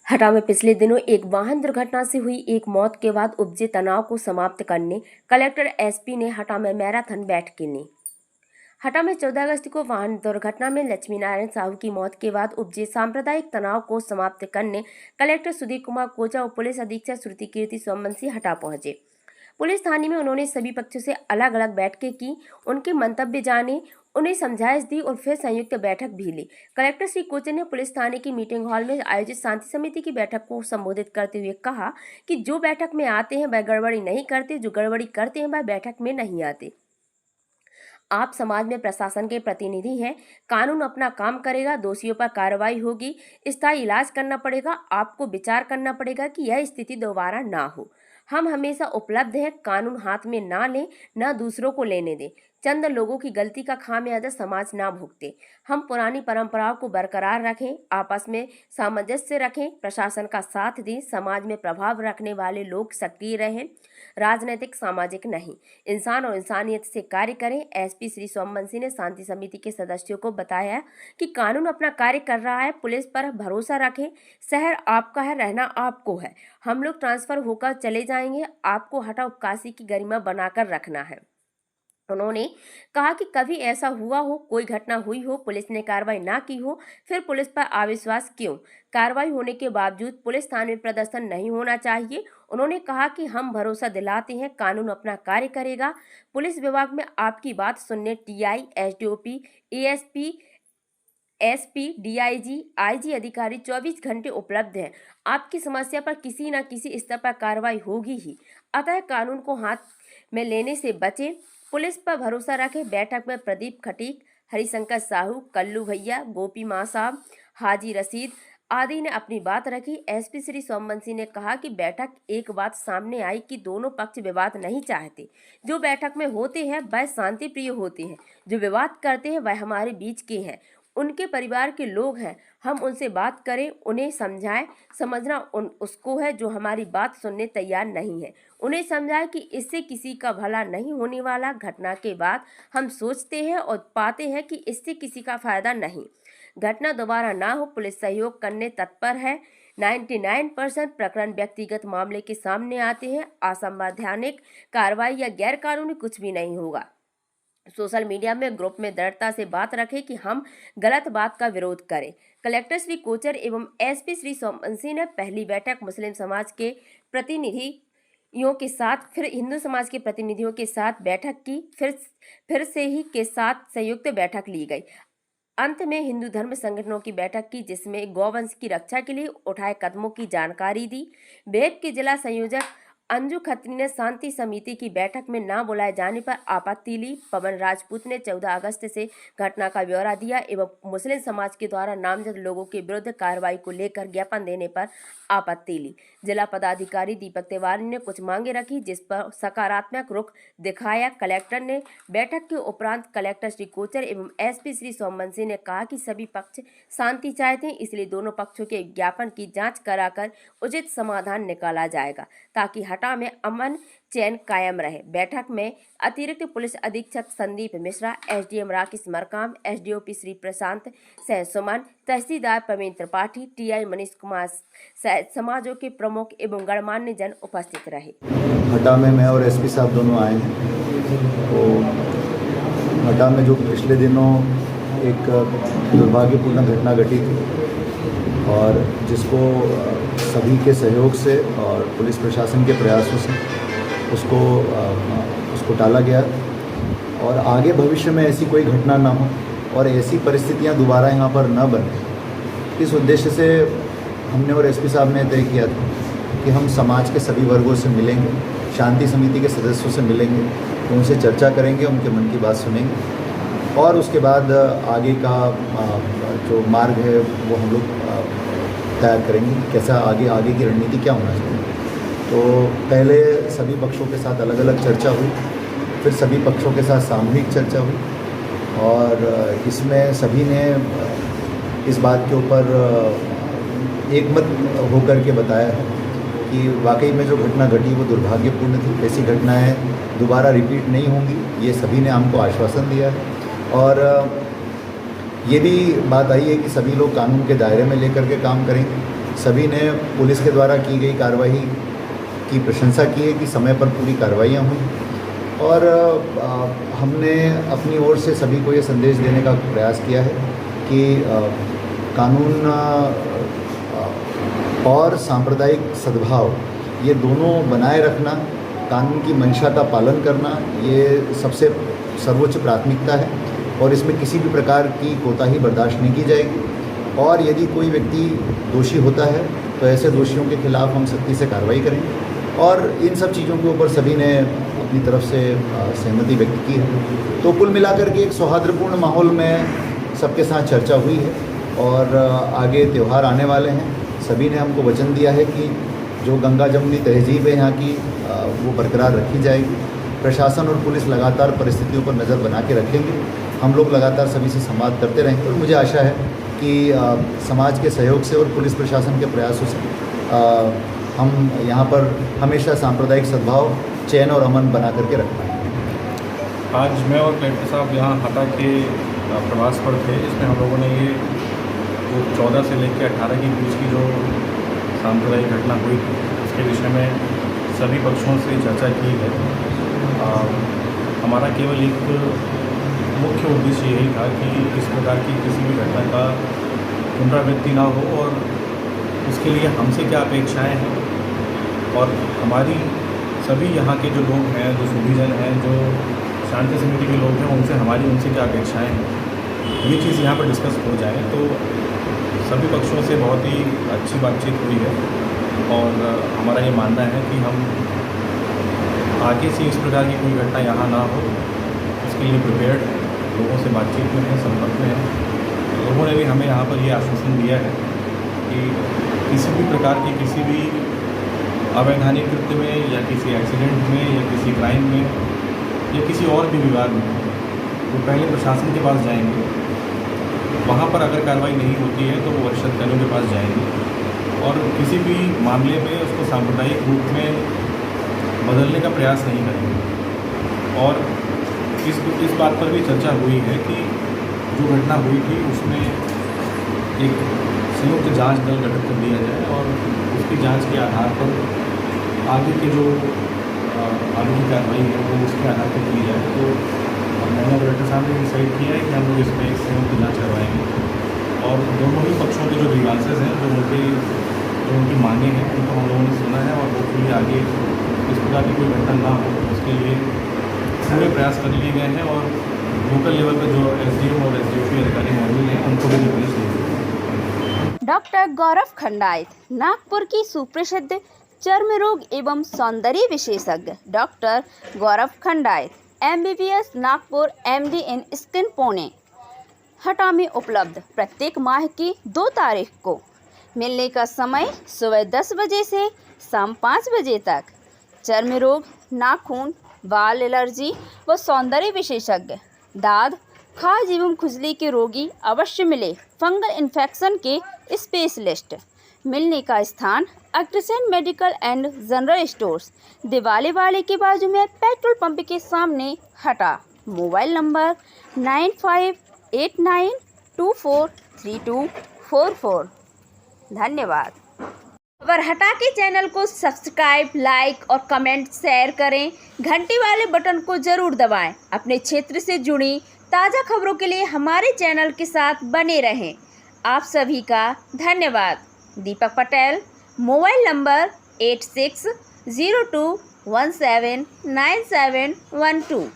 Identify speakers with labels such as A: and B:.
A: हटा में पिछले दिनों एक वाहन दुर्घटना से हुई एक मौत के बाद उपजे तनाव को समाप्त करने कलेक्टर एसपी ने हटा में मैराथन बैठक ली। हटा में 14 अगस्त को वाहन दुर्घटना में लक्ष्मी नारायण साहू की मौत के बाद उपजे सांप्रदायिक तनाव को समाप्त करने कलेक्टर सुधीर कुमार कोचा और पुलिस अधीक्षक श्रुति कीर्ति सोमवंशी हटा पहुंचे। पुलिस थाने में उन्होंने सभी पक्षों से अलग अलग बैठकें की, उनके मंतव्य जाने, उन्हें समझाइश दी और फिर संयुक्त बैठक भी ली। कलेक्टर श्री कोचे ने पुलिस थाने की मीटिंग हॉल में आयोजित शांति समिति की बैठक को संबोधित करते हुए कहा कि जो बैठक में आते हैं वह गड़बड़ी नहीं करते, जो गड़बड़ी करते हैं वह बैठक में नहीं आते। आप समाज में प्रशासन के प्रतिनिधि हैं, कानून अपना काम करेगा, दोषियों पर कार्रवाई होगी, स्थायी इलाज करना पड़ेगा, आपको विचार करना पड़ेगा कि यह स्थिति दोबारा ना हो। हम हमेशा उपलब्ध हैं, कानून हाथ में ना लें, ना दूसरों को लेने दें। चंद लोगों की गलती का खामियाजा समाज ना भुगते। हम पुरानी परंपराओं को बरकरार रखें, आपस में सामंजस्य रखें, प्रशासन का साथ दें, समाज में प्रभाव रखने वाले लोग सक्रिय रहें, राजनीतिक सामाजिक नहीं, इंसान और इंसानियत से कार्य करें। एसपी श्री सोमवंशी ने शांति समिति के सदस्यों को बताया कि कानून अपना कार्य कर रहा है, पुलिस पर भरोसा रखें, शहर आपका है, रहना आपको है, हम लोग ट्रांसफर होकर चले जाएंगे, आपको हटा उपकाशी की गरिमा बनाकर रखना है। उन्होंने कहा कि कभी ऐसा हुआ हो, कोई घटना हुई हो, पुलिस ने कार्रवाई ना की हो, फिर पुलिस पर अविश्वास क्यों? कार्रवाई होने के बावजूद पुलिस थाने में प्रदर्शन नहीं होना चाहिए। उन्होंने कहा कि हम भरोसा दिलाते हैं, कानून अपना कार्य करेगा। पुलिस विभाग में आपकी बात सुनने TI, SDOP, ASP, SP, DIG, IG अधिकारी 24 घंटे उपलब्ध हैं। आपकी समस्या पर किसी न किसी स्तर पर कार्रवाई होगी ही, अतः कानून को हाथ में लेने से बचें, पुलिस पर भरोसा रखें। बैठक में प्रदीप खटीक, हरिशंकर साहू, कल्लू भैया, गोपी माँ साहब, हाजी रशीद आदि ने अपनी बात रखी। एसपी श्री सोमवंशी ने कहा कि बैठक एक बात सामने आई कि दोनों पक्ष विवाद नहीं चाहते। जो बैठक में होते हैं वह शांति प्रिय होते हैं, जो विवाद करते हैं वह हमारे बीच के हैं, उनके परिवार के लोग हैं। हम उनसे बात करें, उन्हें समझाएं। समझना उसको है जो हमारी बात सुनने तैयार नहीं है। उन्हें समझाएं कि इससे किसी का भला नहीं होने वाला। घटना के बाद हम सोचते हैं और पाते हैं कि इससे किसी का फायदा नहीं। घटना दोबारा ना हो, पुलिस सहयोग करने तत्पर है। 99% प्रकरण व्यक्तिगत मामले के सामने आते हैं। असंवैधानिक कार्रवाई या गैर कानूनी कुछ भी नहीं होगा। सोशल मीडिया में ग्रुप में दृढ़ता से बात रखें कि हम गलत बात का विरोध करें। कलेक्टर श्री कोचर एवं एसपी श्री सोमवंशी ने पहली बैठक मुस्लिम समाज के प्रतिनिधियों के साथ, फिर हिंदू समाज के प्रतिनिधियों के साथ बैठक की, फिर से ही के साथ संयुक्त बैठक ली गई। अंत में हिंदू धर्म संगठनों की बैठक की, जिसमें गौवंश की रक्षा के लिए उठाए कदमों की जानकारी दी। बेब के जिला संयोजक अंजू खत्री ने शांति समिति की बैठक में ना बुलाए जाने पर आपत्ति ली। पवन राजपूत ने 14 अगस्त से घटना का ब्यौरा दिया एवं मुस्लिम समाज के द्वारा नामजद लोगों के विरुद्ध कार्रवाई को लेकर ज्ञापन देने पर आपत्ति ली। जिला पदाधिकारी दीपक तिवारी ने कुछ मांगे रखी, जिस पर सकारात्मक रुख दिखाया। कलेक्टर ने बैठक के उपरांत कलेक्टर श्री कोचर एवं एसपी श्री सोमवंशी ने कहा कि सभी पक्ष शांति चाहते हैं, इसलिए दोनों पक्षों के ज्ञापन की जांच कराकर उचित समाधान निकाला जाएगा ताकि हटा में अमन चैन कायम रहे। बैठक में अतिरिक्त पुलिस अधीक्षक संदीप मिश्रा, एसडीएम राकेश मरकाम, एसडीओपी श्री प्रशांत सहसुमन, तहसीलदार प्रवीण त्रिपाठी, टीआई मनीष कुमार सहित समाजों के प्रमुख एवं गणमान्य जन उपस्थित रहे।
B: हटा में मैं और एसपी साहब दोनों आए हैं। तो हटा में जो पिछले दिनों एक दुर्भाग्यपूर्ण घटना घटी थी और जिसको सभी के सहयोग से और पुलिस प्रशासन के प्रयासों से उसको टाला गया और आगे भविष्य में ऐसी कोई घटना ना हो और ऐसी परिस्थितियां दोबारा यहाँ पर न बने, इस उद्देश्य से हमने और एसपी साहब ने तय किया था कि हम समाज के सभी वर्गों से मिलेंगे, शांति समिति के सदस्यों से मिलेंगे, उनसे चर्चा करेंगे, उनके मन की बात सुनेंगे और उसके बाद आगे का जो मार्ग है वो हम लोग तैयार करेंगे, कैसा आगे की रणनीति क्या होना चाहिए। तो पहले सभी पक्षों के साथ अलग अलग चर्चा हुई, फिर सभी पक्षों के साथ सामूहिक चर्चा हुई और इसमें सभी ने इस बात के ऊपर एकमत होकर के बताया है कि वाकई में जो घटना घटी वो दुर्भाग्यपूर्ण थी, ऐसी घटनाएं दोबारा रिपीट नहीं होंगी, ये सभी ने हमको आश्वासन दिया है। और ये भी बात आई है कि सभी लोग कानून के दायरे में लेकर के काम करेंगे सभी ने पुलिस के द्वारा की गई कार्रवाई की प्रशंसा की है कि समय पर पूरी कार्रवाइयाँ हुई और हमने अपनी ओर से सभी को ये संदेश देने का प्रयास किया है कि कानून और सांप्रदायिक सद्भाव ये दोनों बनाए रखना, कानून की मंशा का पालन करना, ये सबसे सर्वोच्च प्राथमिकता है और इसमें किसी भी प्रकार की कोताही बर्दाश्त नहीं की जाएगी। और यदि कोई व्यक्ति दोषी होता है तो ऐसे दोषियों के खिलाफ़ हम सख्ती से कार्रवाई करेंगे और इन सब चीज़ों के ऊपर सभी ने अपनी तरफ से सहमति व्यक्त की है। तो कुल मिलाकर के एक सौहार्दपूर्ण माहौल में सबके साथ चर्चा हुई है और आगे त्यौहार आने वाले हैं। सभी ने हमको वचन दिया है कि जो गंगा जमुनी तहजीब है यहाँ की वो बरकरार रखी जाएगी। प्रशासन और पुलिस लगातार परिस्थितियों पर नज़र बना के रखेंगे। हम लोग लगातार सभी से संवाद करते रहेंगे और मुझे आशा है कि समाज के सहयोग से और पुलिस प्रशासन के प्रयासों से हम यहाँ पर हमेशा सांप्रदायिक सद्भाव, चैन और अमन बना करके रख पाएंगे।
C: आज मैं और कलेक्टर साहब यहाँ हटा के प्रवास पर थे, इसमें हम लोगों ने ये जो 14 से लेकर 18 के बीच की जो सांप्रदायिक घटना हुई थी उसके विषय में सभी पक्षों से चर्चा की है। हमारा केवल एक मुख्य उद्देश्य यही था कि इस प्रकार की किसी भी घटना का पुनरावृत्ति ना हो और उसके लिए हमसे क्या अपेक्षाएं हैं और हमारी सभी यहाँ के जो लोग हैं, जो सुधीजन हैं, जो शांति समिति के लोग हैं, उनसे क्या अपेक्षाएं हैं, ये चीज़ यहाँ पर डिस्कस हो जाए। तो सभी पक्षों से बहुत ही अच्छी बातचीत हुई है और हमारा ये मानना है कि हम आगे से इस प्रकार की कोई घटना यहाँ ना हो, उसके लिए प्रिपेयर्ड लोगों से बातचीत में हैं, संपर्क में हैं। लोगों ने भी हमें यहाँ पर ये आश्वासन दिया है कि किसी भी प्रकार की किसी भी अवैधानिक कृत्य में या किसी एक्सीडेंट में या किसी क्राइम में या किसी और भी विवाद में वो पहले प्रशासन के पास जाएंगे। वहाँ पर अगर कार्रवाई नहीं होती है तो वो वरिष्ठ अधिकारियों के पास जाएंगे और किसी भी मामले में उसको सांप्रदायिक रूप में बदलने का प्रयास नहीं करेंगे। और इस बात पर भी चर्चा हुई है कि जो घटना हुई थी उसमें एक संयुक्त जांच दल गठित कर दिया जाए और उसकी जांच के आधार पर आगे की जो आगे की कार्रवाई है वो उसके आधार पर की जाए। तो मैंने कलेक्टर साहब ने डिसाइड किया है कि हम लोग इसमें एक संयुक्त जाँच करवाएंगे और दोनों ही पक्षों के जो ग्रीवांसेस हैं, जो उनकी मांगे हैं, उनको हम लोगों ने सुना है और होपफुली आगे इस प्रकार की कोई घटना ना हो उसके लिए पूरे प्रयास कर लिए गए हैं और लोकल लेवल पर जो SDM और SDOC अधिकारी मौजूद हैं उनको भी निर्देश दिए गए।
D: डॉक्टर गौरव खंडायत, नागपुर की सुप्रसिद्ध चर्म रोग एवं सौंदर्य विशेषज्ञ डॉक्टर गौरव खंडायत, MBBS, नागपुर, MD इन स्किन, पुणे, हटा में उपलब्ध। प्रत्येक माह की 2 तारीख को मिलने का समय सुबह 10 बजे से शाम 5 बजे तक। चर्म रोग, नाखून, बाल एलर्जी व सौंदर्य विशेषज्ञ, दाद, खाज एवं खुजली के रोगी अवश्य मिले। फंगल इन्फेक्शन के स्पेशलिस्ट। मिलने का स्थान Agrasen medical and general stores, Diwali वाले के बाजू में पेट्रोल पंप के सामने, हटा। Mobile number 9589243244। धन्यवाद। खबर हटा के चैनल को सब्सक्राइब, लाइक और कमेंट शेयर करें। घंटी वाले बटन को जरूर दबाएं। अपने क्षेत्र से जुड़ी ताज़ा खबरों के लिए हमारे चैनल के साथ बने रहें। आप सभी का धन्यवाद। Deepak Patel, mobile number 8602179712।